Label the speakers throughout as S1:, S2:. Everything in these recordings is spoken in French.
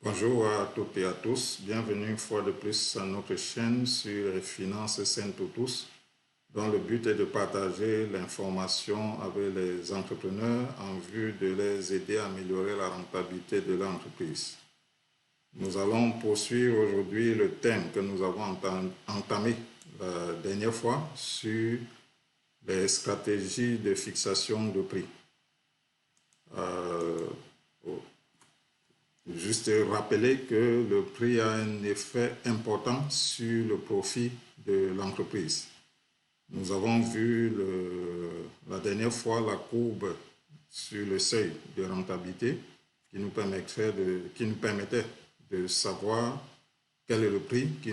S1: Bonjour à toutes et à tous, bienvenue une fois de plus à notre chaîne sur les finances saines pour tous, dont le but est de partager l'information avec les entrepreneurs en vue de les aider à améliorer la rentabilité de l'entreprise. Nous allons poursuivre aujourd'hui le thème que nous avons entamé la dernière fois sur les stratégies de fixation de prix. Juste rappeler que le prix a un effet important sur le profit de l'entreprise. Nous avons vu la dernière fois la courbe sur le seuil de rentabilité qui nous permettait de savoir quel est le prix qui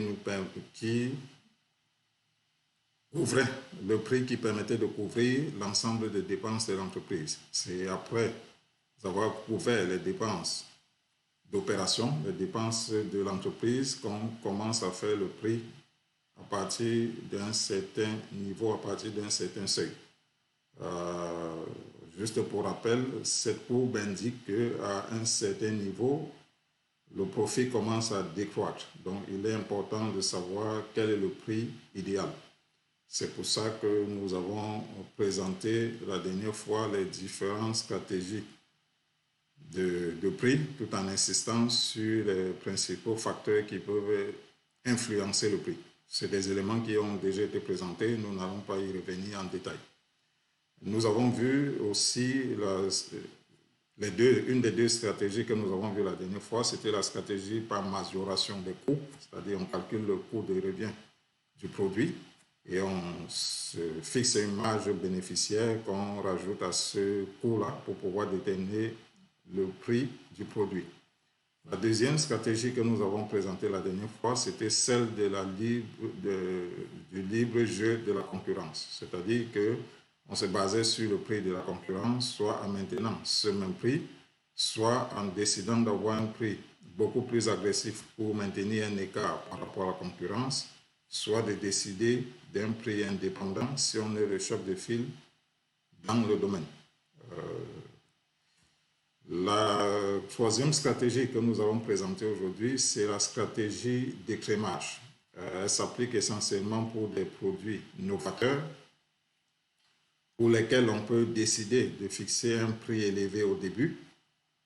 S1: couvrait le prix qui permettait de couvrir l'ensemble des dépenses de l'entreprise. C'est après avoir couvert les dépenses d'opération, les dépenses de l'entreprise, qu'on commence à faire le prix à partir d'un certain niveau, à partir d'un certain seuil. Juste pour rappel, cette courbe indique qu'à un certain niveau, le profit commence à décroître. Donc, il est important de savoir quel est le prix idéal. C'est pour ça que nous avons présenté la dernière fois les différentes stratégies de prix, tout en insistant sur les principaux facteurs qui peuvent influencer le prix. C'est des éléments qui ont déjà été présentés, nous n'allons pas y revenir en détail. Nous avons vu aussi une des deux stratégies que nous avons vues la dernière fois, c'était la stratégie par majoration des coûts, c'est-à-dire on calcule le coût de revient du produit et on se fixe une marge bénéficiaire qu'on rajoute à ce coût-là pour pouvoir déterminer le prix du produit. La deuxième stratégie que nous avons présentée la dernière fois, c'était celle du libre jeu de la concurrence. C'est-à-dire qu'on se basait sur le prix de la concurrence, soit en maintenant ce même prix, soit en décidant d'avoir un prix beaucoup plus agressif pour maintenir un écart par rapport à la concurrence, soit de décider d'un prix indépendant si on est le chef de file dans le domaine. La troisième stratégie que nous avons présentée aujourd'hui, c'est la stratégie d'écrémage. Elle s'applique essentiellement pour des produits novateurs pour lesquels on peut décider de fixer un prix élevé au début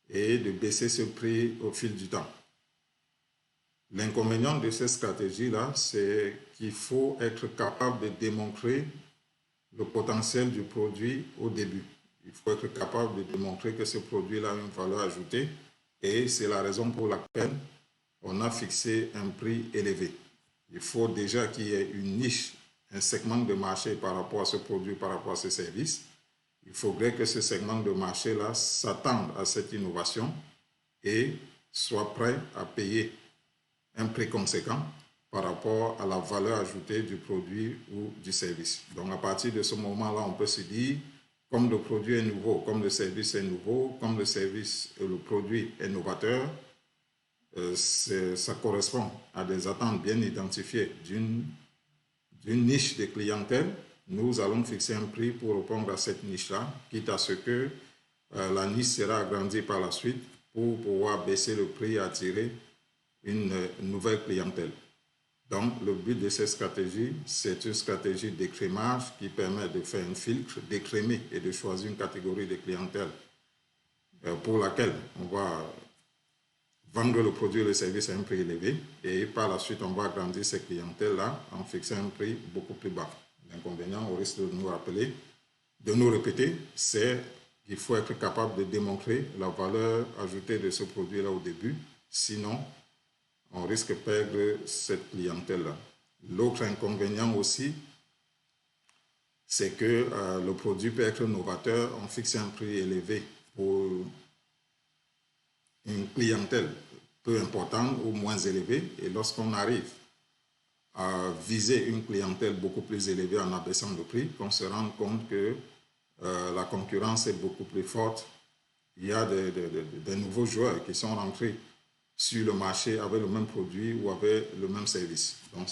S1: et de baisser ce prix au fil du temps. L'inconvénient de cette stratégie-là, c'est qu'il faut être capable de démontrer le potentiel du produit au début. Il faut être capable de démontrer que ce produit-là a une valeur ajoutée et c'est la raison pour laquelle on a fixé un prix élevé. Il faut déjà qu'il y ait une niche, un segment de marché par rapport à ce produit, par rapport à ce service. Il faudrait que ce segment de marché-là s'attende à cette innovation et soit prêt à payer un prix conséquent par rapport à la valeur ajoutée du produit ou du service. Donc à partir de ce moment-là, on peut se dire, comme le produit est nouveau, comme le service est nouveau, comme le service et le produit est novateur, ça correspond à des attentes bien identifiées d'une niche de clientèle. Nous allons fixer un prix pour répondre à cette niche-là, quitte à ce que la niche sera agrandie par la suite pour pouvoir baisser le prix et attirer une nouvelle clientèle. Donc, le but de cette stratégie, c'est une stratégie d'écrémage qui permet de faire un filtre, d'écrémer et de choisir une catégorie de clientèle pour laquelle on va vendre le produit et le service à un prix élevé et par la suite, on va agrandir cette clientèle-là en fixant un prix beaucoup plus bas. L'inconvénient, au risque de nous répéter, c'est qu'il faut être capable de démontrer la valeur ajoutée de ce produit-là au début, sinon on risque de perdre cette clientèle-là. L'autre inconvénient aussi, c'est que le produit peut être novateur, on fixe un prix élevé pour une clientèle peu importante ou moins élevée, et lorsqu'on arrive à viser une clientèle beaucoup plus élevée en abaissant le prix, qu'on se rend compte que la concurrence est beaucoup plus forte. Il y a des nouveaux joueurs qui sont rentrés sur le marché avec le même produit ou avec le même service. Donc,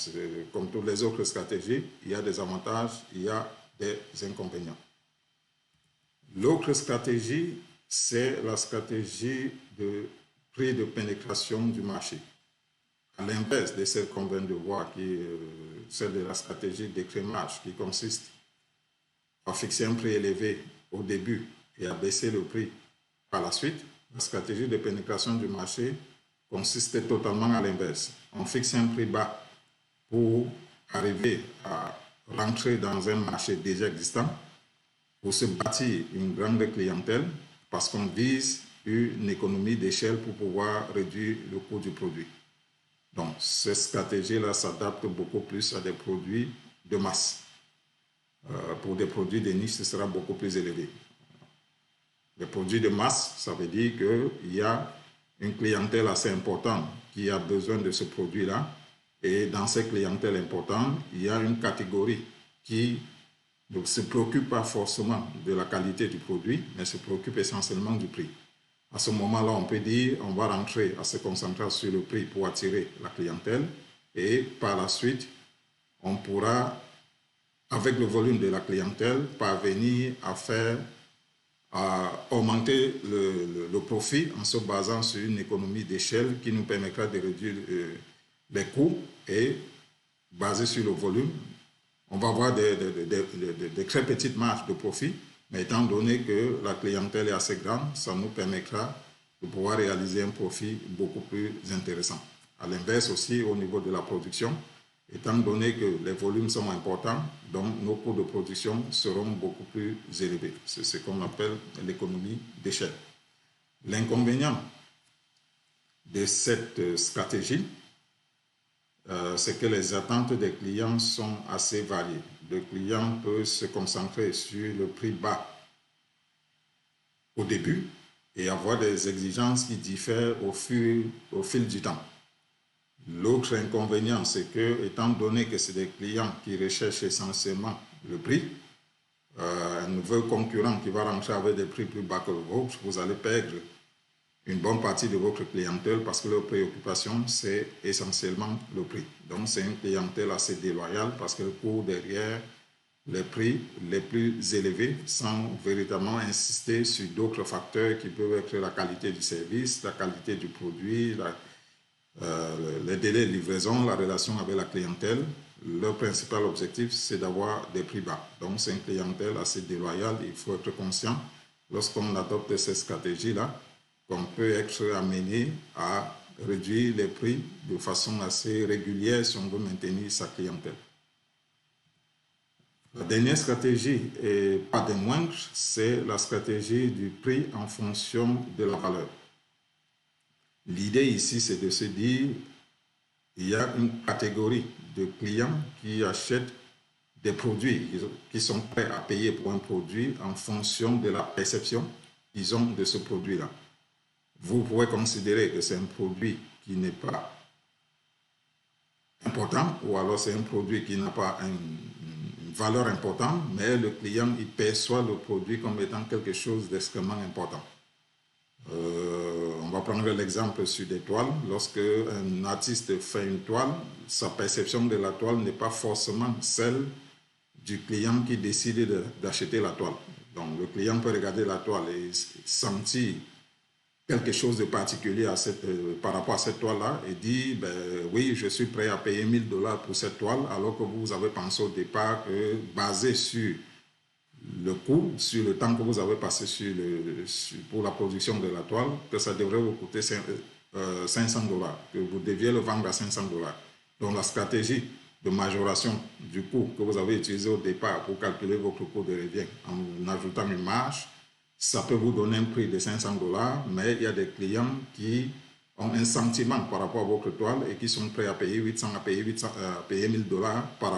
S1: comme toutes les autres stratégies, il y a des avantages, il y a des inconvénients. L'autre stratégie, c'est la stratégie de prix de pénétration du marché. À l'inverse de celle qu'on vient de voir, qui est celle de la stratégie d'écrémage, qui consiste à fixer un prix élevé au début et à baisser le prix par la suite, la stratégie de pénétration du marché consiste totalement à l'inverse. On fixe un prix bas pour arriver à rentrer dans un marché déjà existant, pour se bâtir une grande clientèle, parce qu'on vise une économie d'échelle pour pouvoir réduire le coût du produit. Donc, cette stratégie-là s'adapte beaucoup plus à des produits de masse. Pour des produits de niche, ce sera beaucoup plus élevé. Les produits de masse, ça veut dire qu'il y a une clientèle assez importante qui a besoin de ce produit-là. Et dans ces clientèles importantes, il y a une catégorie qui ne se préoccupe pas forcément de la qualité du produit, mais se préoccupe essentiellement du prix. À ce moment-là, on peut dire on va rentrer à se concentrer sur le prix pour attirer la clientèle et par la suite, on pourra, avec le volume de la clientèle, parvenir à augmenter le profit en se basant sur une économie d'échelle qui nous permettra de réduire les coûts et basé sur le volume, on va avoir des très petites marges de profit, mais étant donné que la clientèle est assez grande, ça nous permettra de pouvoir réaliser un profit beaucoup plus intéressant. À l'inverse aussi, au niveau de la production, étant donné que les volumes sont importants, donc nos coûts de production seront beaucoup plus élevés. C'est ce qu'on appelle l'économie d'échelle. L'inconvénient de cette stratégie, c'est que les attentes des clients sont assez variées. Le client peut se concentrer sur le prix bas au début et avoir des exigences qui diffèrent au fil du temps. L'autre inconvénient, c'est que, étant donné que c'est des clients qui recherchent essentiellement le prix, un nouveau concurrent qui va rentrer avec des prix plus bas que le vôtre, vous allez perdre une bonne partie de votre clientèle parce que leur préoccupation, c'est essentiellement le prix. Donc, c'est une clientèle assez déloyale parce qu'elle court derrière les prix les plus élevés sans véritablement insister sur d'autres facteurs qui peuvent être la qualité du service, la qualité du produit, les délais de livraison, la relation avec la clientèle. Leur principal objectif, c'est d'avoir des prix bas. Donc, c'est une clientèle assez déloyale. Il faut être conscient, lorsqu'on adopte cette stratégie-là, qu'on peut être amené à réduire les prix de façon assez régulière si on veut maintenir sa clientèle. La dernière stratégie, et pas des moindres, c'est la stratégie du prix en fonction de la valeur. L'idée ici, c'est de se dire, il y a une catégorie de clients qui achètent des produits, qui sont prêts à payer pour un produit en fonction de la perception qu'ils ont de ce produit-là. Vous pouvez considérer que c'est un produit qui n'est pas important ou alors c'est un produit qui n'a pas une valeur importante, mais le client il perçoit le produit comme étant quelque chose d'extrêmement important. On va prendre l'exemple sur des toiles. Lorsque un artiste fait une toile, sa perception de la toile n'est pas forcément celle du client qui décide d'acheter la toile. Donc le client peut regarder la toile et sentir quelque chose de particulier par rapport à cette toile-là et dire, oui, je suis prêt à payer 1 000 $ pour cette toile, alors que vous avez pensé au départ que, basé sur le coût, sur le temps que vous avez passé pour la production de la toile, que ça devrait vous coûter 500 $, que vous deviez le vendre à 500 $. Donc la stratégie de majoration du coût que vous avez utilisé au départ pour calculer votre coût de revient en ajoutant une marge, ça peut vous donner un prix de 500 $, mais il y a des clients qui ont un sentiment par rapport à votre toile et qui sont prêts à payer 800 à payer 1 000 $ par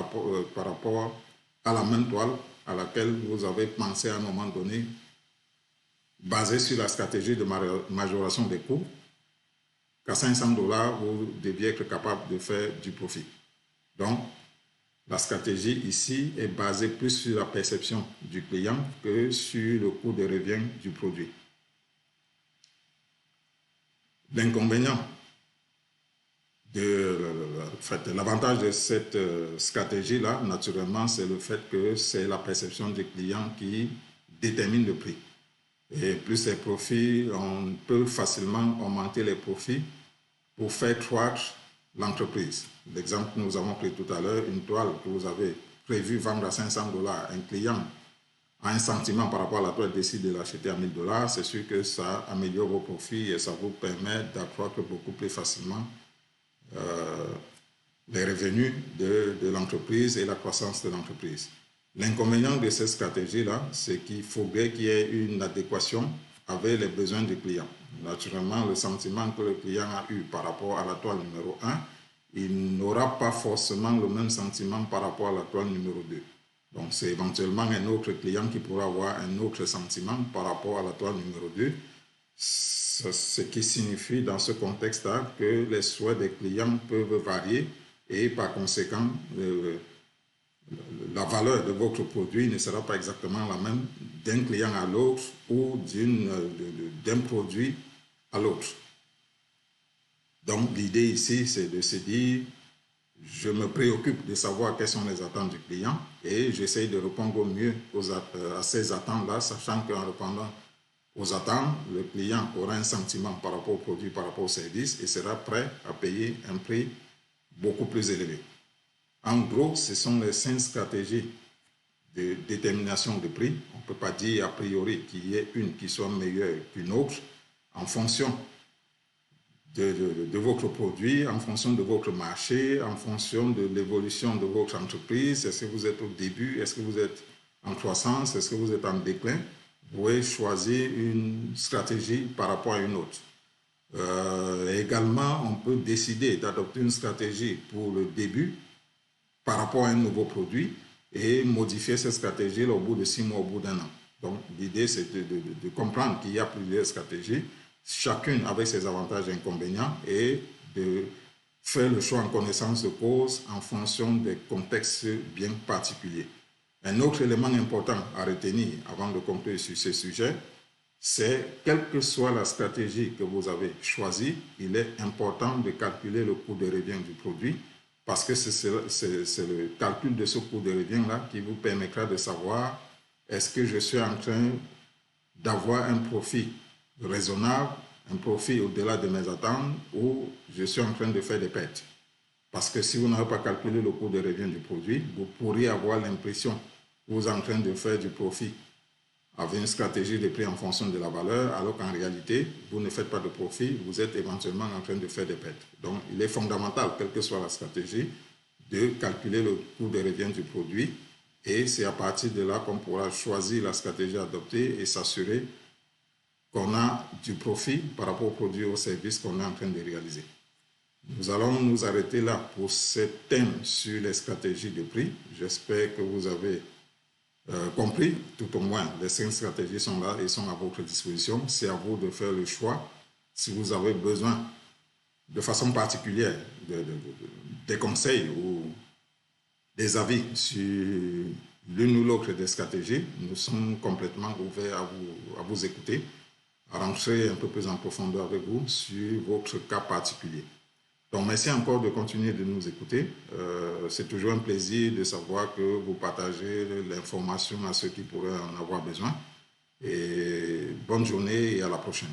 S1: rapport à la même toile à laquelle vous avez pensé à un moment donné, basé sur la stratégie de majoration des coûts, qu'à 500 $, vous deviez être capable de faire du profit. Donc, la stratégie ici est basée plus sur la perception du client que sur le coût de revient du produit. L'inconvénient, l'avantage de cette stratégie-là, naturellement, c'est le fait que c'est la perception du client qui détermine le prix. Et plus les profits, on peut facilement augmenter les profits pour faire croître l'entreprise. L'exemple que nous avons pris tout à l'heure, une toile que vous avez prévu vendre à 500 $, un client a un sentiment par rapport à la toile décide de l'acheter à 1000 $, c'est sûr que ça améliore vos profits et ça vous permet d'accroître beaucoup plus facilement les revenus de l'entreprise et la croissance de l'entreprise. L'inconvénient de cette stratégie-là, c'est qu'il faudrait qu'il y ait une adéquation avec les besoins du client. Naturellement, le sentiment que le client a eu par rapport à la toile numéro 1, il n'aura pas forcément le même sentiment par rapport à la toile numéro 2. Donc, c'est éventuellement un autre client qui pourra avoir un autre sentiment par rapport à la toile numéro 2, ce qui signifie dans ce contexte-là que les souhaits des clients peuvent varier et par conséquent, la valeur de votre produit ne sera pas exactement la même d'un client à l'autre ou d'un produit à l'autre. Donc, l'idée ici, c'est de se dire, je me préoccupe de savoir quelles sont les attentes du client et j'essaye de répondre au mieux à ces attentes-là, sachant qu'en répondant aux attentes, le client aura un sentiment par rapport au produit, par rapport au service et sera prêt à payer un prix beaucoup plus élevé. En gros, ce sont les 5 stratégies de détermination de prix. On ne peut pas dire a priori qu'il y ait une qui soit meilleure qu'une autre en fonction de votre produit, en fonction de votre marché, en fonction de l'évolution de votre entreprise. Est-ce que vous êtes au début? Est-ce que vous êtes en croissance? Est-ce que vous êtes en déclin? Vous pouvez choisir une stratégie par rapport à une autre. Également, on peut décider d'adopter une stratégie pour le début par rapport à un nouveau produit et modifier cette stratégie au bout de 6 mois, au bout d'1 an. Donc, l'idée, c'est de comprendre qu'il y a plusieurs stratégies, chacune avec ses avantages et inconvénients, et de faire le choix en connaissance de cause en fonction des contextes bien particuliers. Un autre élément important à retenir avant de conclure sur ce sujet, c'est quelle que soit la stratégie que vous avez choisie, il est important de calculer le coût de revient du produit parce que c'est le calcul de ce coût de revient-là qui vous permettra de savoir est-ce que je suis en train d'avoir un profit raisonnable, un profit au-delà de mes attentes ou je suis en train de faire des pertes. Parce que si vous n'avez pas calculé le coût de revient du produit, vous pourriez avoir l'impression que vous êtes en train de faire du profit avec une stratégie de prix en fonction de la valeur, alors qu'en réalité, vous ne faites pas de profit, vous êtes éventuellement en train de faire des pertes. Donc, il est fondamental, quelle que soit la stratégie, de calculer le coût de revient du produit et c'est à partir de là qu'on pourra choisir la stratégie adoptée et s'assurer qu'on a du profit par rapport au produit ou au service qu'on est en train de réaliser. Nous allons nous arrêter là pour ce thème sur les stratégies de prix. J'espère que vous avez compris, tout au moins, les 5 stratégies sont là et sont à votre disposition. C'est à vous de faire le choix. Si vous avez besoin, de façon particulière, des conseils ou des avis sur l'une ou l'autre des stratégies, nous sommes complètement ouverts à vous écouter, à rentrer un peu plus en profondeur avec vous sur votre cas particulier. Donc, merci encore de continuer de nous écouter. C'est toujours un plaisir de savoir que vous partagez l'information à ceux qui pourraient en avoir besoin. Et bonne journée et à la prochaine.